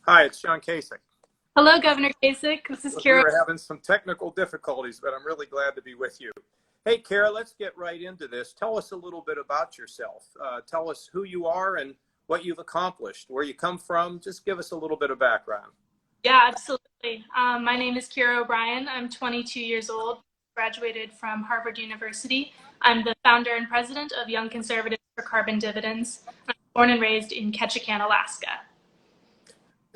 Hi, it's John Kasich. Hello, Governor Kasich. This is We Kira. were having some technical difficulties, but I'm really glad to be with you. Hey, Kara, let's get right into this. Tell us a little bit about yourself. Tell us who you are and what you've accomplished, where you come from. Just give us a little bit of background. Yeah, absolutely. My name is Kira O'Brien. I'm 22 years old, graduated from Harvard University. I'm the founder and president of Young Conservatives for Carbon Dividends. I'm born and raised in Ketchikan, Alaska.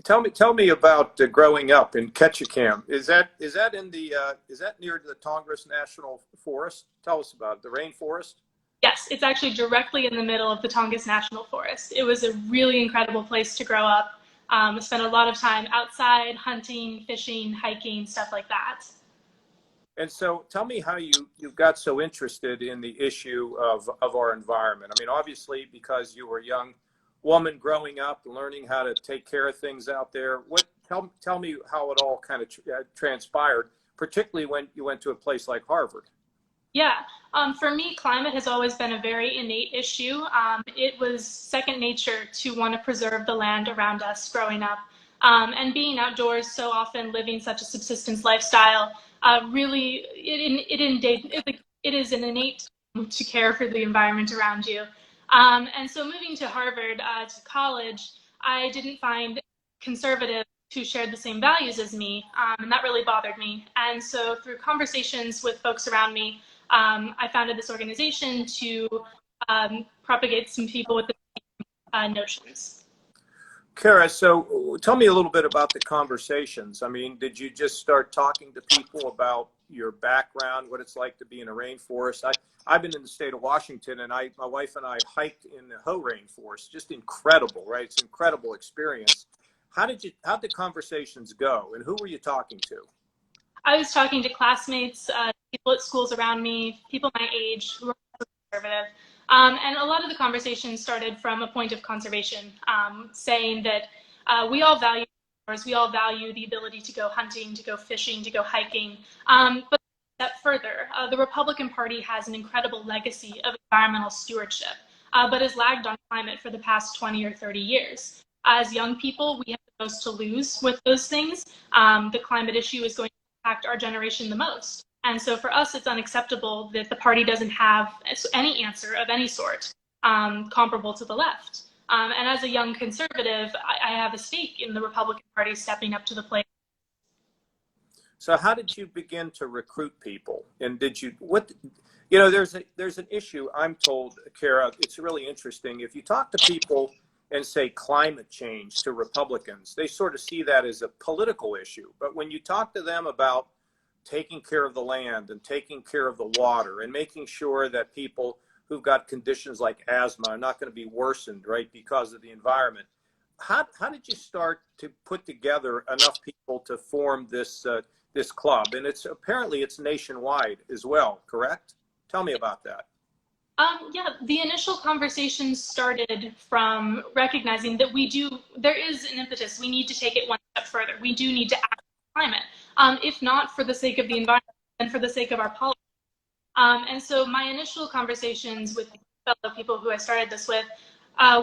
Tell me about growing up in Ketchikan. Is that near the Tongass National Forest? Tell us about it, the rainforest. Yes, it's actually directly in the middle of the Tongass National Forest. It was a really incredible place to grow up. I spent a lot of time outside, hunting, fishing, hiking, stuff like that. And so tell me how you got so interested in the issue of our environment. I mean, obviously, because you were a young woman growing up and learning how to take care of things out there. Tell me how it all kind of transpired, particularly when you went to a place like Harvard. Yeah, for me, climate has always been a very innate issue. It was second nature to want to preserve the land around us growing up. And being outdoors so often, living such a subsistence lifestyle, really, it is an innate to care for the environment around you. And so moving to Harvard, to college, I didn't find conservatives who shared the same values as me, and that really bothered me. And so through conversations with folks around me, I founded this organization to propagate some people with the same notions. Kara, so tell me a little bit about the conversations. I mean, did you just start talking to people about your background, what it's like to be in a rainforest? I've been in the state of Washington, and my wife and I hiked in the Hoh rainforest. Just incredible, right? It's an incredible experience. How'd the conversations go, and who were you talking to? I was talking to classmates, people at schools around me, people my age who were conservative. And a lot of the conversation started from a point of conservation, saying that we all value outdoors, we all value the ability to go hunting, to go fishing, to go hiking. But a step further, the Republican Party has an incredible legacy of environmental stewardship, but has lagged on climate for the past 20 or 30 years. As young people, we have the most to lose with those things. The climate issue is going to impact our generation the most. And so for us, it's unacceptable that the party doesn't have any answer of any sort comparable to the left. And as a young conservative, I have a stake in the Republican Party stepping up to the plate. So how did you begin to recruit people? And there's an issue, I'm told, Kara, it's really interesting. If you talk to people and say climate change to Republicans, they sort of see that as a political issue. But when you talk to them about taking care of the land and taking care of the water and making sure that people who've got conditions like asthma are not going to be worsened, right, because of the environment, how did you start to put together enough people to form this club? And it's nationwide as well, correct? Tell me about that. Yeah, the initial conversation started from recognizing that there is an impetus. We need to take it one step further. We do need to act on climate, if not for the sake of the environment, then for the sake of our politics. And so my initial conversations with fellow people who I started this with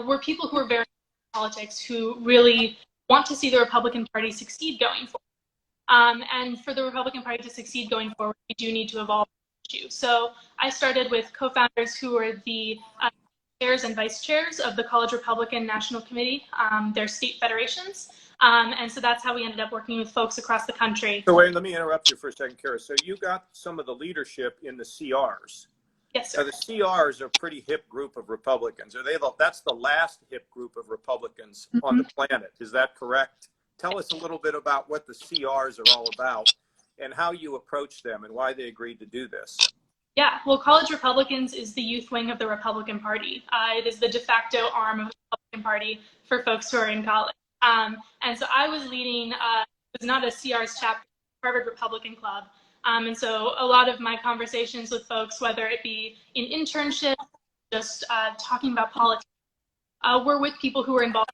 were people who are very in politics, who really want to see the Republican Party succeed going forward. And for the Republican Party to succeed going forward, we do need to evolve. So I started with co-founders who are the chairs and vice chairs of the College Republican National Committee, their state federations. And so that's how we ended up working with folks across the country. So wait, let me interrupt you for a second, Kara. So you got some of the leadership in the CRs. Yes, sir. Now, the CRs are a pretty hip group of Republicans. That's the last hip group of Republicans on the planet. Is that correct? Tell us a little bit about what the CRs are all about and how you approach them and why they agreed to do this. Yeah, well, College Republicans is the youth wing of the Republican Party. It is the de facto arm of the Republican Party for folks who are in college. And so I was leading, it was not a CR's chapter, Harvard Republican Club. And so a lot of my conversations with folks, whether it be in internships, just talking about politics, were with people who were involved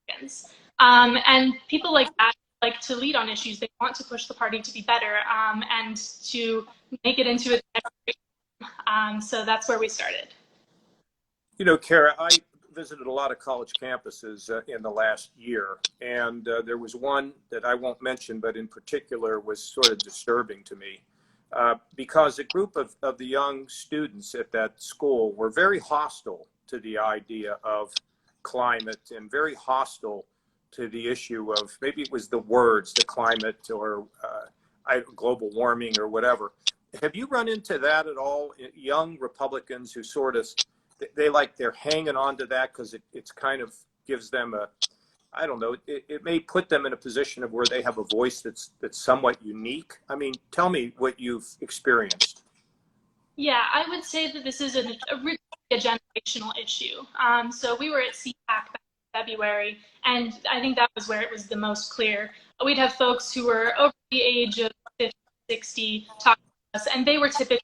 in Republicans. And people like that like to lead on issues. They want to push the party to be better and to make it into a so that's where we started. You know, Kara, visited a lot of college campuses in the last year, and there was one that I won't mention, but in particular was sort of disturbing to me because a group of the young students at that school were very hostile to the idea of climate and very hostile to the issue of, maybe it was the words, the climate or global warming or whatever. Have you run into that at all? Young Republicans who sort of, they're hanging on to that because it's kind of gives them a, I don't know, it may put them in a position of where they have a voice that's somewhat unique. I mean, tell me what you've experienced. Yeah, I would say that this is really a generational issue. So we were at CPAC back in February, and I think that was where it was the most clear. We'd have folks who were over the age of 50, 60 talking to us, and they were typically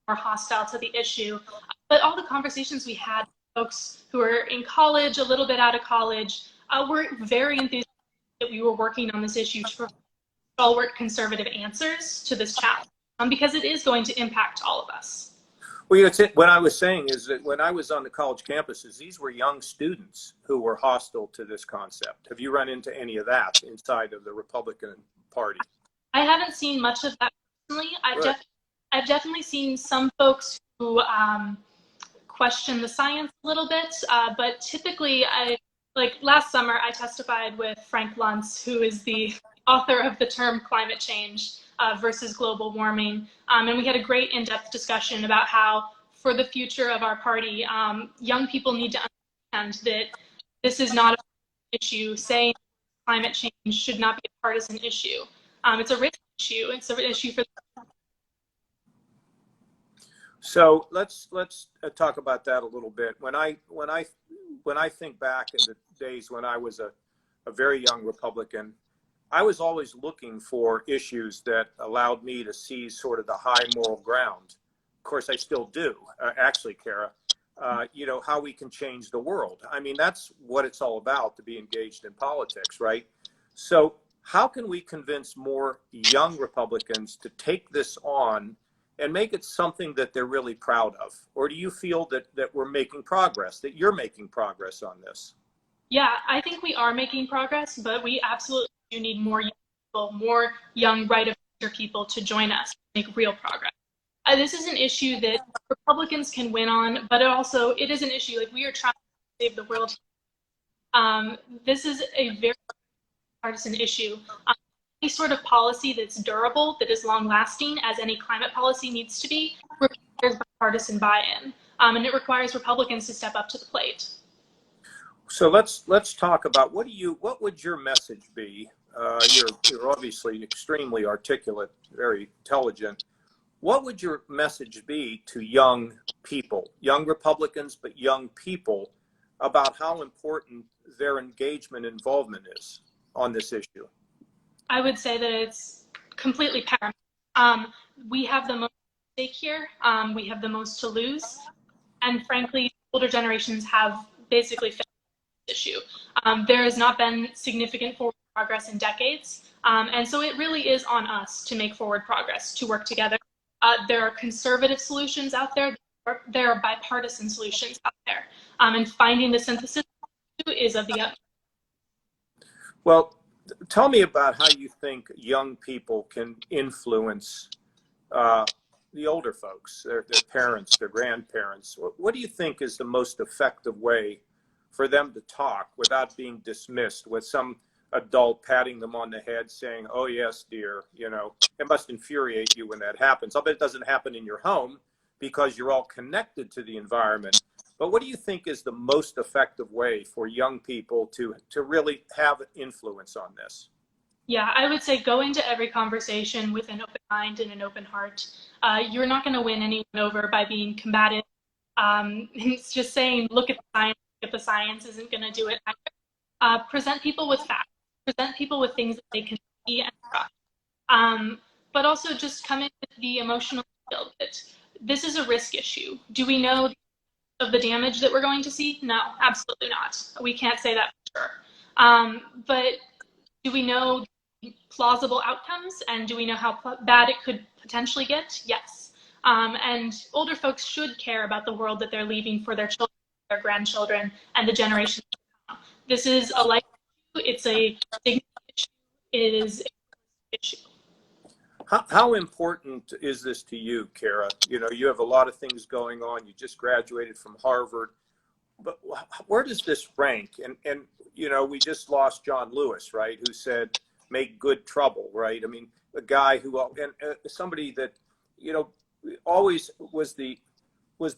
more hostile to the issue. But all the conversations we had, folks who were in college, a little bit out of college, were very enthusiastic that we were working on this issue to provide stalwart conservative answers to this challenge, because it is going to impact all of us. Well, what I was saying is that when I was on the college campuses, these were young students who were hostile to this concept. Have you run into any of that inside of the Republican Party? I haven't seen much of that personally. I've definitely seen some folks who question the science a little bit, but typically, like last summer, I testified with Frank Luntz, who is the author of the term climate change versus global warming, and we had a great in-depth discussion about how, for the future of our party, young people need to understand that this is not an issue. Saying climate change should not be a partisan issue. It's a risk issue. It's an issue for. So let's talk about that a little bit. When I think back in the days when I was a very young Republican, I was always looking for issues that allowed me to see sort of the high moral ground. Of course, I still do, actually, Kara. You know, how we can change the world. I mean, that's what it's all about, to be engaged in politics, right? So how can we convince more young Republicans to take this on and make it something that they're really proud of? Or do you feel that we're making progress, that you're making progress on this? Yeah, I think we are making progress, but we absolutely do need more young people, more young right of future people to join us to make real progress. This is an issue that Republicans can win on, but it is an issue, like, we are trying to save the world. This is a very partisan issue. Any sort of policy that's durable, that is long-lasting, as any climate policy needs to be, requires bipartisan buy-in, and it requires Republicans to step up to the plate. So let's talk about what would your message be? You're obviously extremely articulate, very intelligent. What would your message be to young people, young Republicans, but young people, about how important their engagement, involvement is on this issue? I would say that it's completely paramount. We have the most at stake here. We have the most to lose. And frankly, older generations have basically failed this issue. There has not been significant forward progress in decades. And so it really is on us to make forward progress, to work together. There are conservative solutions out there. There are bipartisan solutions out there. And finding the synthesis is of the utmost. Well, tell me about how you think young people can influence the older folks, their parents, their grandparents. What do you think is the most effective way for them to talk without being dismissed, with some adult patting them on the head saying, "Oh yes, dear," you know? It must infuriate you when that happens. I'll bet it doesn't happen in your home because you're all connected to the environment. But what do you think is the most effective way for young people to really have influence on this? Yeah, I would say go into every conversation with an open mind and an open heart. You're not going to win anyone over by being combative. It's just saying, look at the science. If the science isn't going to do it, present people with facts. Present people with things that they can see and trust. But also just come in with the emotional skill that this is a risk issue. Do we know of the damage that we're going to see? No, absolutely not. We can't say that for sure. But do we know plausible outcomes, and do we know how bad it could potentially get? Yes. And older folks should care about the world that they're leaving for their children. their grandchildren and the generations to come. This is a life issue. It's a dignity issue. It is an issue. How important is this to you, Kara? You know, you have a lot of things going on. You just graduated from Harvard, but where does this rank? And you know, we just lost John Lewis, right? Who said, "Make good trouble," right? I mean, a guy who and somebody that, you know, always was the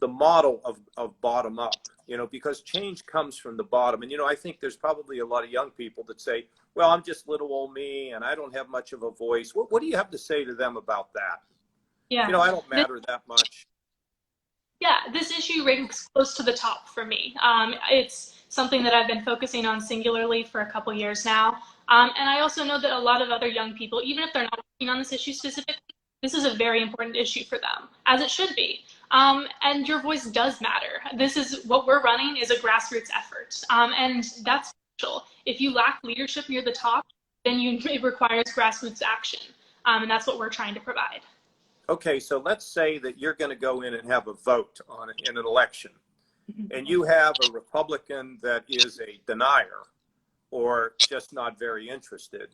model of bottom up. You know, because change comes from the bottom. And you know, I think there's probably a lot of young people that say, well, I'm just little old me and I don't have much of a voice. What do you have to say to them about that? Yeah. You know, I don't matter that much. Yeah, this issue ranks close to the top for me. It's something that I've been focusing on singularly for a couple years now. And I also know that a lot of other young people, even if they're not working on this issue specifically, this is a very important issue for them, as it should be. And your voice does matter. This is what we're running is a grassroots effort. And that's crucial. If you lack leadership near the top, then it requires grassroots action. And that's what we're trying to provide. Okay, so let's say that you're going to go in and have a vote on it in an election, and you have a Republican that is a denier or just not very interested,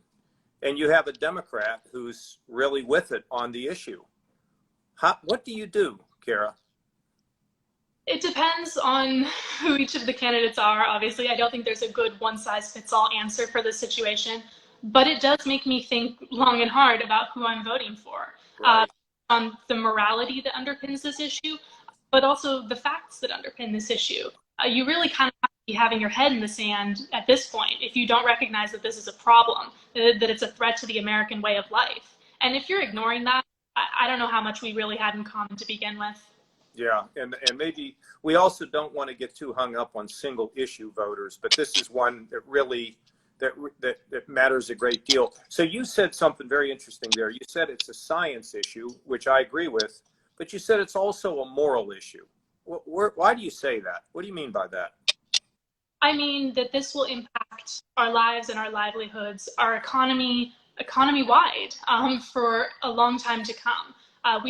and you have a Democrat who's really with it on the issue. What do you do, Kara? It depends on who each of the candidates are. Obviously, I don't think there's a good one-size-fits-all answer for this situation, but it does make me think long and hard about who I'm voting for. Right. On the morality that underpins this issue, but also the facts that underpin this issue. You really kind of have to be having your head in the sand at this point if you don't recognize that this is a problem, that it's a threat to the American way of life. And if you're ignoring that, I don't know how much we really had in common to begin with. Yeah, and maybe we also don't want to get too hung up on single issue voters, but this is one that really that matters a great deal. So you said something very interesting there. You said it's a science issue, which I agree with, but you said it's also a moral issue. Why do you say that? What do you mean by that? I mean that this will impact our lives and our livelihoods, our economy-wide, for a long time to come.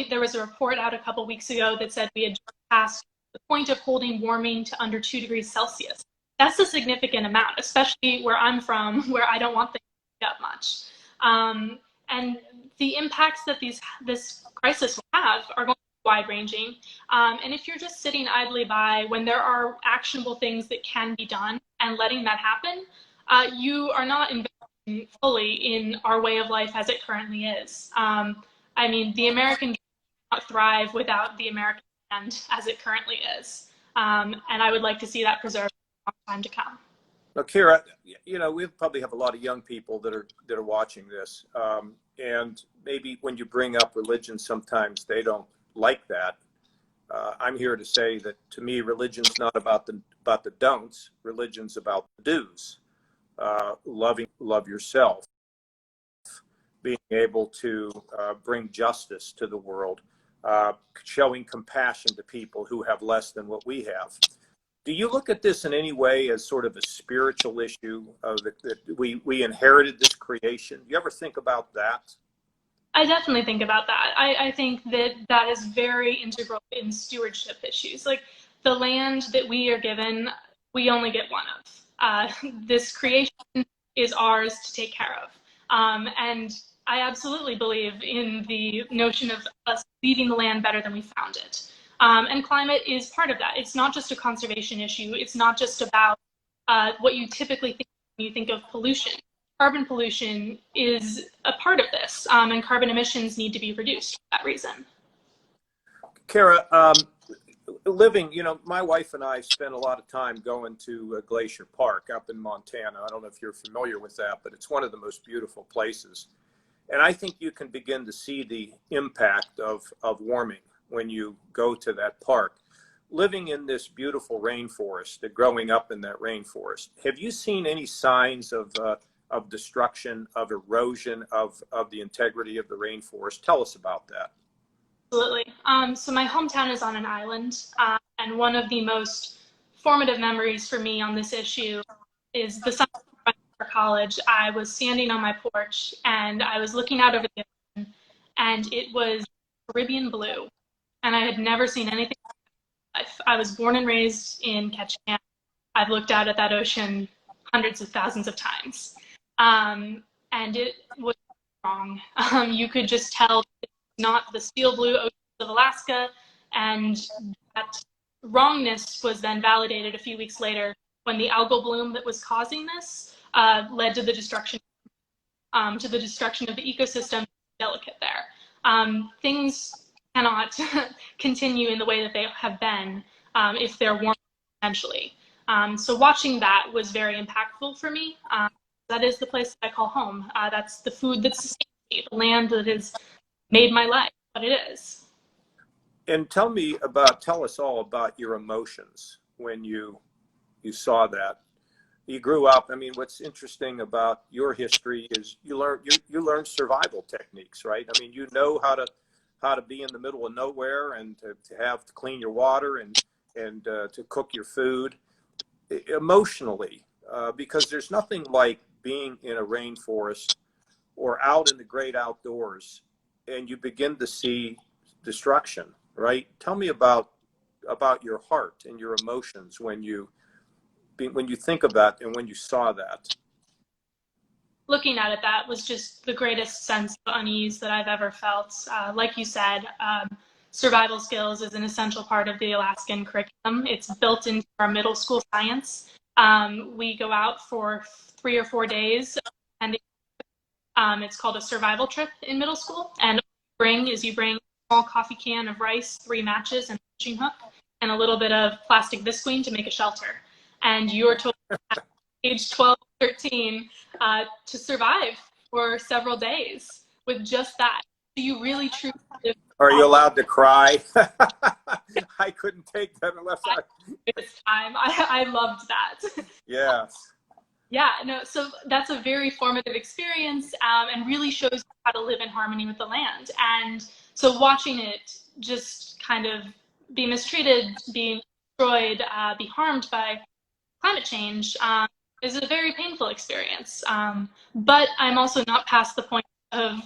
There was a report out a couple weeks ago that said we had just passed the point of holding warming to under 2 degrees Celsius. That's a significant amount, especially where I'm from, where I don't want things to heat up much. And the impacts that this crisis will have are going to be wide-ranging. And if you're just sitting idly by when there are actionable things that can be done and letting that happen, you are not investing fully in our way of life as it currently is. I mean, the American dream cannot thrive without the American land as it currently is. And I would like to see that preserved for a long time to come. Now, Kara, you know, we probably have a lot of young people that are watching this. And maybe when you bring up religion, sometimes they don't like that. I'm here to say that to me, religion's not about the don'ts. Religion's about the do's. Love yourself. Being able to bring justice to the world, showing compassion to people who have less than what we have. Do you look at this in any way as sort of a spiritual issue that we inherited this creation? Do you ever think about that? I definitely think about that. I think that is very integral in stewardship issues. Like the land that we are given, we only get one of. This creation is ours to take care of. And I absolutely believe in the notion of us leaving the land better than we found it. And climate is part of that. It's not just a conservation issue. It's not just about what you typically think when you think of pollution. Carbon pollution is a part of this, and carbon emissions need to be reduced for that reason. Kara, you know, my wife and I spent a lot of time going to Glacier Park up in Montana. I don't know if you're familiar with that, but it's one of the most beautiful places. And I think you can begin to see the impact of warming when you go to that park. Living in this beautiful rainforest, growing up in that rainforest, have you seen any signs of destruction, of erosion, of the integrity of the rainforest? Tell us about that. Absolutely. So my hometown is on an island, and one of the most formative memories for me on this issue is the summer for college. I was standing on my porch and I was looking out over the ocean, and it was Caribbean blue, and I had never seen anything. life. I was born and raised in Ketchikan. I've looked out at that ocean hundreds of thousands of times. And it was wrong. You could just tell it's not the steel blue oceans of Alaska, and that wrongness was then validated a few weeks later when the algal bloom that was causing this led to the destruction of the ecosystem delicate there. Things cannot continue in the way that they have been if they're warm potentially. So watching that was very impactful for me. That is the place that I call home. That's the food that sustains me, the land that has made my life what it is. And tell us all about your emotions when you saw that. You grew up. I mean, what's interesting about your history is you learned survival techniques, right? I mean, you know how to be in the middle of nowhere and to clean your water and to cook your food emotionally, because there's nothing like being in a rainforest or out in the great outdoors and you begin to see destruction, right? Tell me about your heart and your emotions when you think about and when you saw that. Looking at it, that was just the greatest sense of unease that I've ever felt. Like you said, survival skills is an essential part of the Alaskan curriculum. It's built into our middle school science. We go out for 3 or 4 days, and it's called a survival trip in middle school. And you bring a small coffee can of rice, 3 matches, and a fishing hook, and a little bit of plastic visqueen to make a shelter. And you're told at age 12, 13 to survive for several days with just that. So you really truly live. Are you allowed to cry? I couldn't take that unless This time. I loved that. Yes. Yeah, no, so that's a very formative experience, and really shows you how to live in harmony with the land. And so watching it just kind of be mistreated, be destroyed, be harmed by climate change is a very painful experience. But I'm also not past the point of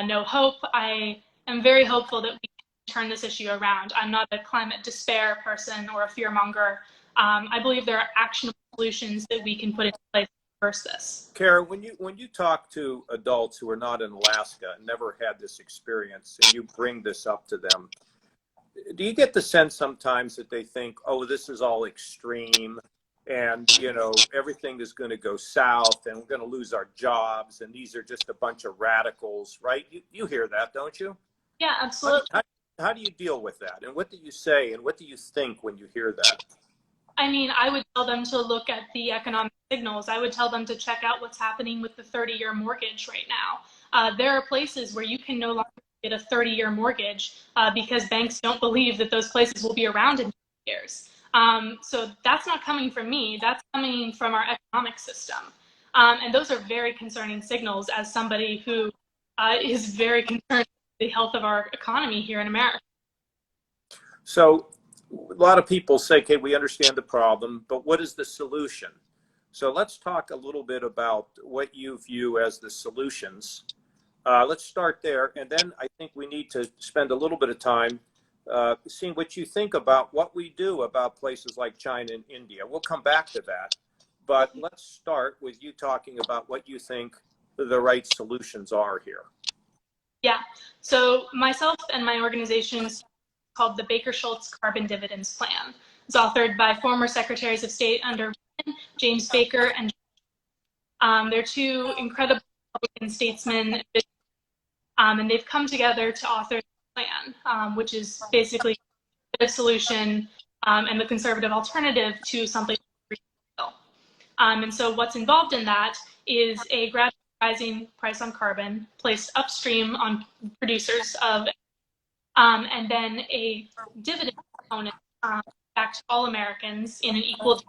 no hope. I am very hopeful that we can turn this issue around. I'm not a climate despair person or a fearmonger. I believe there are actionable solutions that we can put into place to reverse this. Kara, when you talk to adults who are not in Alaska and never had this experience, and you bring this up to them, do you get the sense sometimes that they think, oh, this is all extreme, and everything is going to go south, and we're going to lose our jobs, and these are just a bunch of radicals, right? You hear that, don't you? Yeah, absolutely. How do you deal with that? And what do you say, and what do you think when you hear that? I mean, I would tell them to look at the economic signals. I would tell them to check out what's happening with the 30-year mortgage right now. There are places where you can no longer get a 30-year mortgage because banks don't believe that those places will be around in 20 years. So that's not coming from me. That's coming from our economic system. And those are very concerning signals as somebody who is very concerned with the health of our economy here in America. So a lot of people say, okay, we understand the problem, but what is the solution? So let's talk a little bit about what you view as the solutions. Let's start there. And then I think we need to spend a little bit of time seeing what you think about what we do about places like China and India. We'll come back to that. But let's start with you talking about what you think the right solutions are here. Yeah. So myself and my organization called the Baker-Schultz Carbon Dividends Plan. It's authored by former Secretaries of State under James Baker, and they're 2 incredible Republican statesmen, and they've come together to author the plan, which is basically a solution and the conservative alternative to something like a bill. And so what's involved in that is a gradual rising price on carbon placed upstream on producers of and then a dividend component back to all Americans in an equal,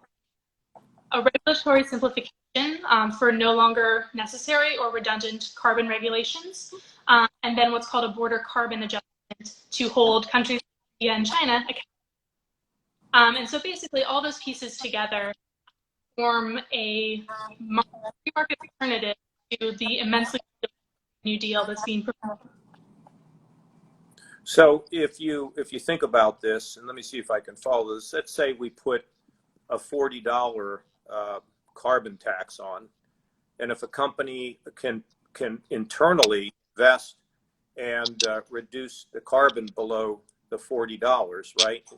a regulatory simplification for no longer necessary or redundant carbon regulations, and then what's called a border carbon adjustment to hold countries like India and China accountable. And so basically all those pieces together form a market alternative to the immensely New Deal that's being proposed. So if you think about this, and let me see if I can follow this. Let's say we put a $40 carbon tax on, and if a company can internally invest and reduce the carbon below the $40, right?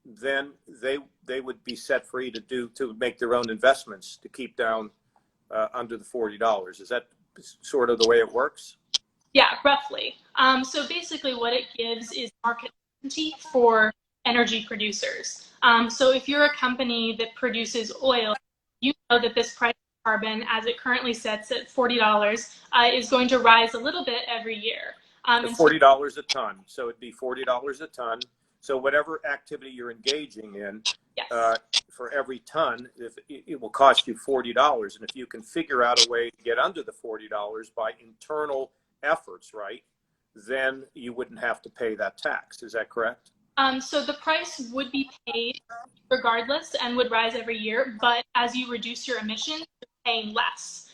Then they would be set free to make their own investments to keep down under the $40. Is that sort of the way it works? Yeah, roughly. So basically what it gives is market certainty for energy producers. So if you're a company that produces oil, you know that this price of carbon, as it currently sets at $40, is going to rise a little bit every year. $40 a ton. So it'd be $40 a ton. So whatever activity you're engaging in, yes. For every ton, it will cost you $40. And if you can figure out a way to get under the $40 by internal efforts, right, then you wouldn't have to pay that tax. Is that correct? So the price would be paid regardless and would rise every year, but as you reduce your emissions, you're paying less.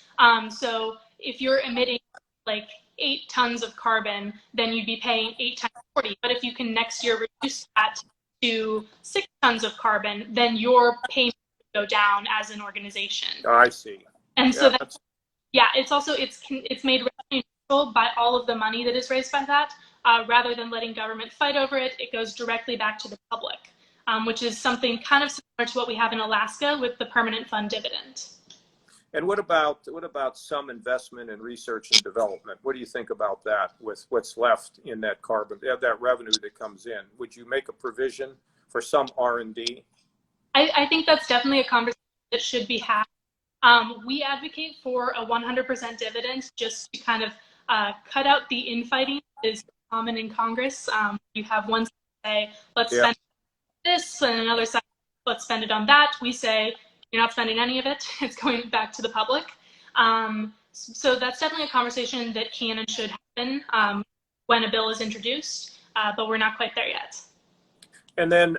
So if you're emitting like 8 tons of carbon, then you'd be paying 8 times 40. But if you can next year reduce that to 6 tons of carbon, then your payment would go down as an organization. Oh, I see. And so it's also it's made revenue neutral by all of the money that is raised by that. Rather than letting government fight over it, it goes directly back to the public, which is something kind of similar to what we have in Alaska with the permanent fund dividend. And what about some investment in research and development? What do you think about that with what's left in that carbon, that revenue that comes in? Would you make a provision for some R&D? I think that's definitely a conversation that should be had. We advocate for a 100% dividend just to kind of cut out the infighting that is common in Congress. You have one side say, let's spend this, and another side, let's spend it on that. We say, you're not spending any of it. It's going back to the public. So that's definitely a conversation that can and should happen when a bill is introduced, but we're not quite there yet. And then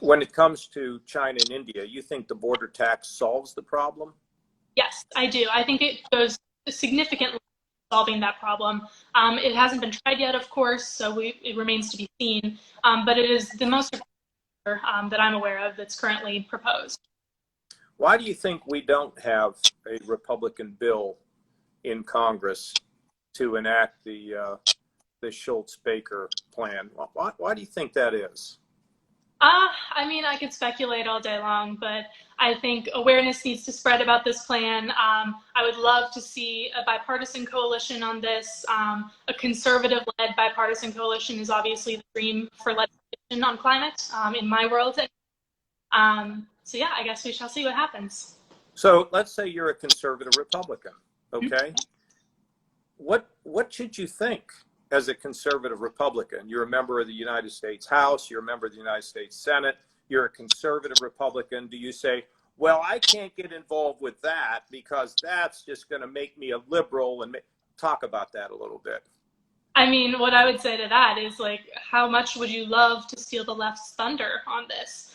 when it comes to China and India, you think the border tax solves the problem? Yes, I do. I think it goes significantly solving that problem. It hasn't been tried yet, of course, so it remains to be seen, but it is the most that I'm aware of that's currently proposed. Why do you think we don't have a Republican bill in Congress to enact the Schultz-Baker plan? Why do you think that is? I mean, I could speculate all day long, but I think awareness needs to spread about this plan. I would love to see a bipartisan coalition on this. A conservative-led bipartisan coalition is obviously the dream for legislation on climate in my world. So yeah, I guess we shall see what happens. So let's say you're a conservative Republican, okay? What should you think as a conservative Republican? You're a member of the United States House, you're a member of the United States Senate, you're a conservative Republican. Do you say, well, I can't get involved with that because that's just going to make me a liberal? And talk about that a little bit. I mean, what I would say to that is, like, how much would you love to steal the left's thunder on this?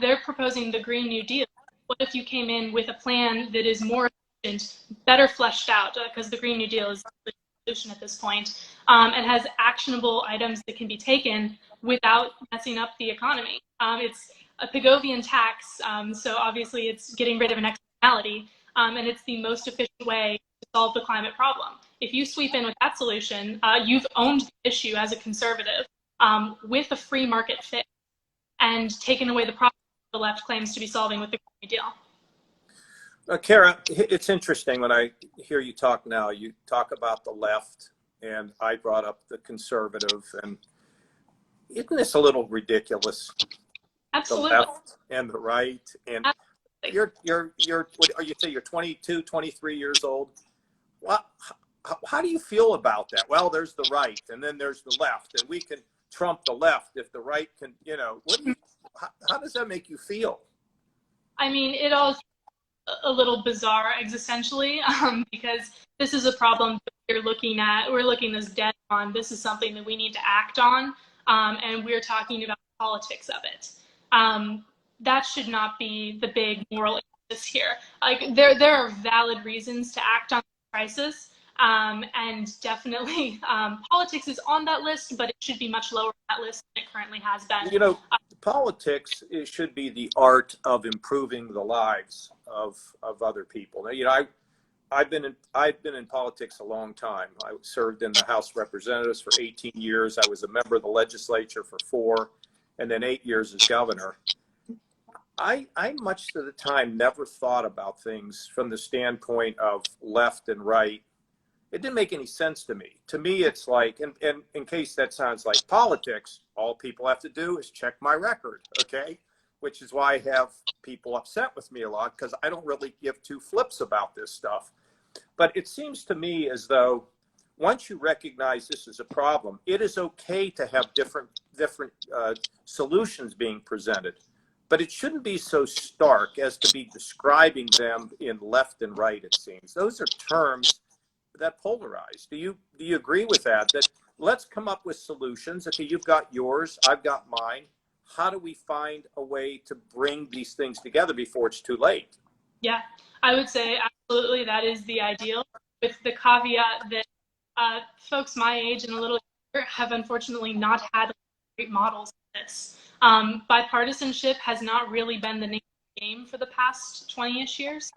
They're proposing the Green New Deal. What if you came in with a plan that is more efficient, better fleshed out, because the Green New Deal is the solution at this point, and has actionable items that can be taken without messing up the economy? It's a Pigovian tax, so obviously it's getting rid of an externality, and it's the most efficient way to solve the climate problem. If you sweep in with that solution, you've owned the issue as a conservative with a free market fix and taken away the problem the left claims to be solving with the Green New Deal. Kara, it's interesting when I hear you talk now. You talk about the left, and I brought up the conservative, and isn't this a little ridiculous? Absolutely. The left and the right, and Absolutely. you're 22, 23 years old. Well, how do you feel about that? Well, there's the right, and then there's the left, and we can trump the left if the right can, how does that make you feel? I mean, it all is a little bizarre existentially, because this is a problem that we're looking this dead on. This is something that we need to act on, and we're talking about the politics of it. That should not be the big moral impetus here. Like, there are valid reasons to act on the crisis, And definitely politics is on that list, but it should be much lower on that list than it currently has been. You know, politics, it should be the art of improving the lives of other people. Now, you know, I've been in politics a long time. I served in the House of Representatives for 18 years. I was a member of the legislature for 4, and then 8 years as governor. I much of the time never thought about things from the standpoint of left and right. It didn't make any sense to me. To me, it's like, and in case that sounds like politics, all people have to do is check my record, okay? Which is why I have people upset with me a lot, because I don't really give two flips about this stuff. But it seems to me as though once you recognize this is a problem, it is okay to have different solutions being presented. But it shouldn't be so stark as to be describing them in left and right, it seems. Those are terms that polarize. Do you agree with that? That let's come up with solutions. Okay, you've got yours, I've got mine. How do we find a way to bring these things together before it's too late? Yeah, I would say absolutely that is the ideal, with the caveat that folks my age and a little younger have unfortunately not had great models of this. Bipartisanship has not really been the name of the game for the past 20-ish years,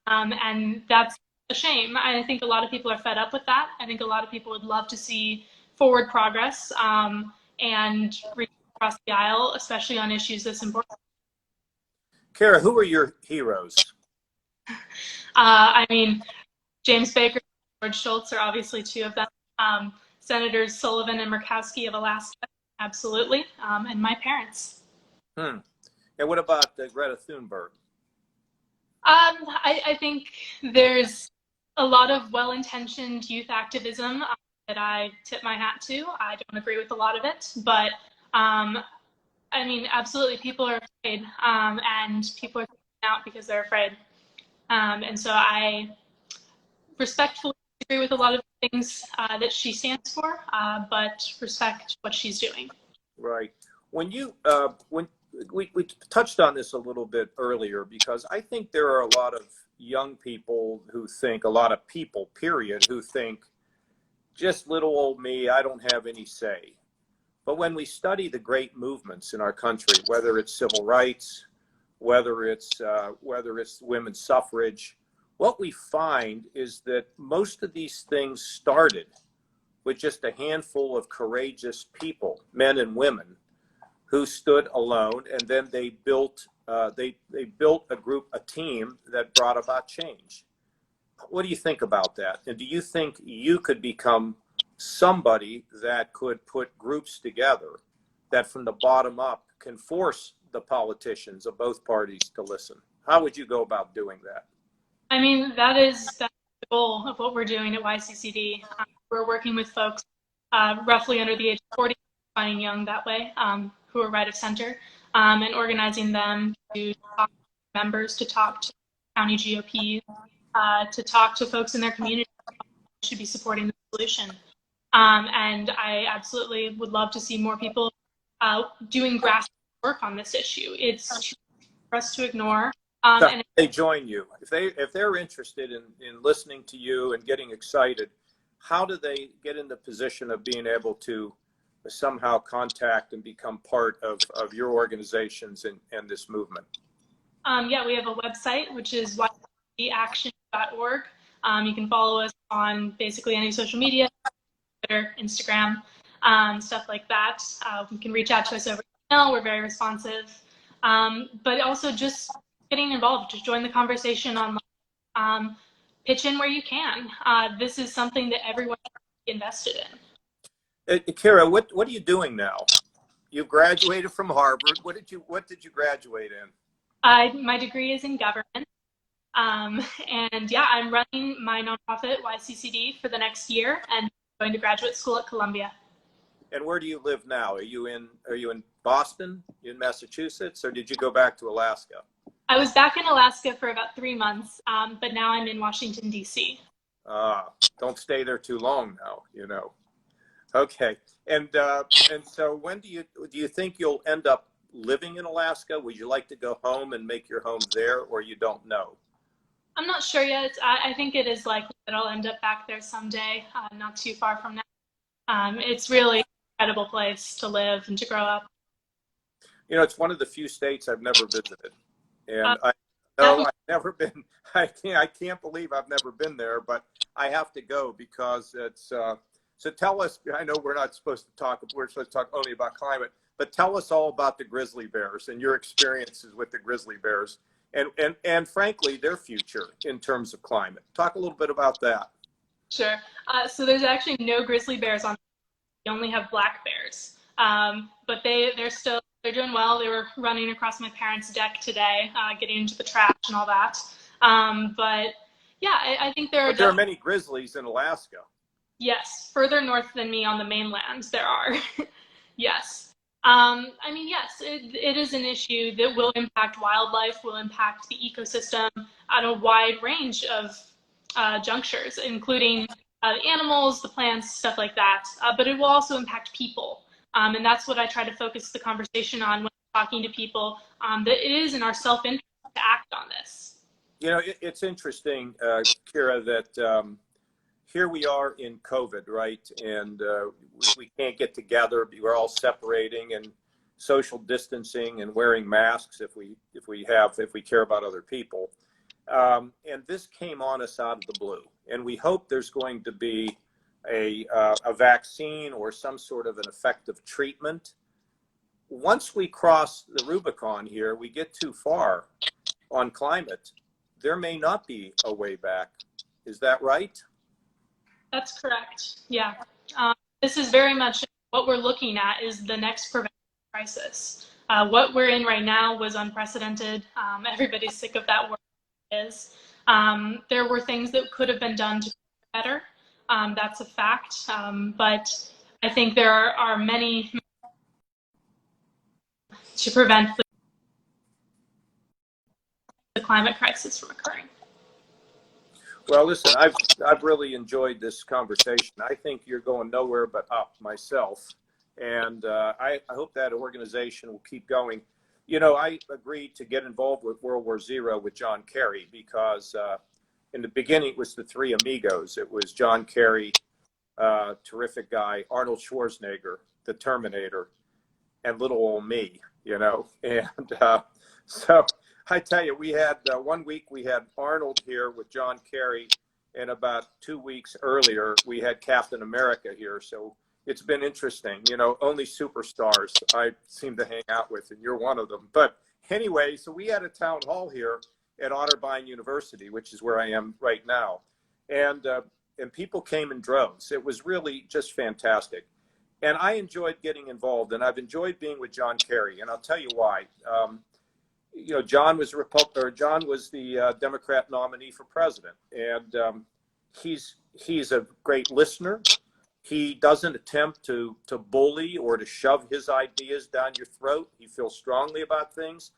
and that's a shame. I think a lot of people are fed up with that. I think a lot of people would love to see forward progress and reach across the aisle, especially on issues this important. Kara, who are your heroes? I mean, James Baker and George Shultz are obviously two of them. Senators Sullivan and Murkowski of Alaska, absolutely, and my parents. And what about Greta Thunberg? I think there's a lot of well-intentioned youth activism that I tip my hat to. I don't agree with a lot of it, but I mean, absolutely, people are afraid, and people are coming out because they're afraid. And so I respectfully agree with a lot of things that she stands for, but respect what she's doing. Right. When you when we touched on this a little bit earlier, because I think there are a lot of young people who think, a lot of people, period, who think, just little old me, I don't have any say. But when we study the great movements in our country, whether it's civil rights, whether it's women's suffrage, what we find is that most of these things started with just a handful of courageous people, men and women, who stood alone, and then they built a group, a team that brought about change. What do you think about that? And do you think you could become somebody that could put groups together that from the bottom up can force the politicians of both parties to listen? How would you go about doing that? I mean, that's the goal of what we're doing at YCCD. We're working with folks roughly under the age of 40, finding young that way, who are right of center, and organizing them to talk to members, to talk to county GOPs, to talk to folks in their community who should be supporting the solution. And I absolutely would love to see more people doing grassroots work on this issue. It's too much for us to ignore. And they join you, if they're interested in listening to you and getting excited, how do they get in the position of being able to somehow contact and become part of your organizations and this movement? Yeah, we have a website, which is ycdaction.org. You can follow us on basically any social media, Twitter, Instagram, stuff like that. You can reach out to us over email. We're very responsive. But also just getting involved, just join the conversation online. Pitch in where you can. This is something that everyone should be invested in. Kara, what are you doing now? You graduated from Harvard. What did you graduate in? My degree is in government. And yeah, I'm running my nonprofit YCCD for the next year and going to graduate school at Columbia. And where do you live now? Are you in Boston, in Massachusetts, or did you go back to Alaska? I was back in Alaska for about 3 months, but now I'm in Washington, D.C. Don't stay there too long now, you know. Okay. And so when do you think you'll end up living in Alaska? Would you like to go home and make your home there, or you don't know? I'm not sure yet. I think it is likely that I'll end up back there someday, not too far from now. It's really an incredible place to live and to grow up. You know, it's one of the few states I've never visited, Uh, and I know definitely, I've never been. I can't believe I've never been there, but I have to go because it's. So tell us. I know we're not supposed to talk. We're supposed to talk only about climate, but tell us all about the grizzly bears and your experiences with the grizzly bears, and frankly their future in terms of climate. Talk a little bit about that. sure. So there's actually no grizzly bears on. We only have black bears, but they're doing well. They were running across my parents' deck today, getting into the trash and all that. But yeah, I think there are But there are definitely, many grizzlies in Alaska. yes, further north than me on the mainland, there are. Yes. I mean, yes, it is an issue that will impact wildlife, will impact the ecosystem at a wide range of junctures, including the animals, the plants, stuff like that. But it will also impact people. And that's what I try to focus the conversation on when talking to people, that it is in our self-interest to act on this. You know, it's interesting, Kira, that here we are in COVID, right? And we can't get together. We're all separating and social distancing and wearing masks if we care about other people. And this came on us out of the blue. And we hope there's going to be a vaccine or some sort of an effective treatment. Once we cross the Rubicon here, we get too far on climate, there may not be a way back. Is that right? That's correct. Yeah. This is very much what we're looking at is the next prevention crisis. What we're in right now was unprecedented. Everybody's sick of that word. Is. There were things that could have been done to be better. That's a fact. But I think there are many to prevent the climate crisis from occurring. Well, listen, I've really enjoyed this conversation. I think you're going nowhere but up myself. And I hope that organization will keep going. You know, I agreed to get involved with World War Zero with John Kerry because in the beginning it was the three amigos. It was John Kerry, terrific guy, Arnold Schwarzenegger, the Terminator, and little old me, you know. And so I tell you, we had 1 week we had Arnold here with John Kerry, and about 2 weeks earlier we had Captain America here. So it's been interesting, you know. Only superstars I seem to hang out with, and you're one of them. But anyway, so we had a town hall here at Otterbein University, which is where I am right now, and people came in droves. It was really just fantastic. And I enjoyed getting involved, and I've enjoyed being with John Kerry, and I'll tell you why. You know, John was the Democrat nominee for president, and he's a great listener. He doesn't attempt to bully or to shove his ideas down your throat. He feels strongly about things,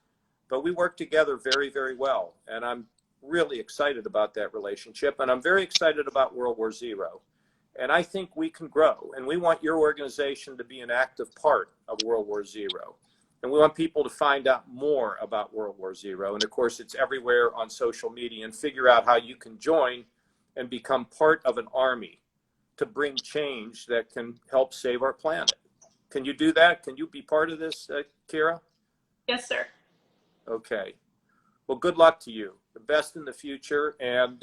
but we work together very, very well, and I'm really excited about that relationship, and I'm very excited about World War Zero. And I think we can grow, and we want your organization to be an active part of World War Zero. And we want people to find out more about World War Zero. And of course, it's everywhere on social media, and figure out how you can join and become part of an army to bring change that can help save our planet. Can you do that? Can you be part of this, Kira? Yes, sir. Okay. Well, good luck to you. The best in the future. And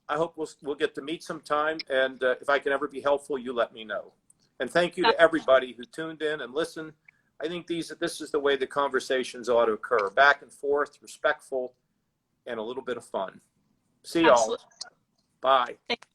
I hope we'll get to meet sometime. And if I can ever be helpful, you let me know. And thank you to everybody who tuned in and listened. I think this is the way the conversations ought to occur. Back and forth, respectful, and a little bit of fun. See y'all. Absolutely. Bye. Thank you.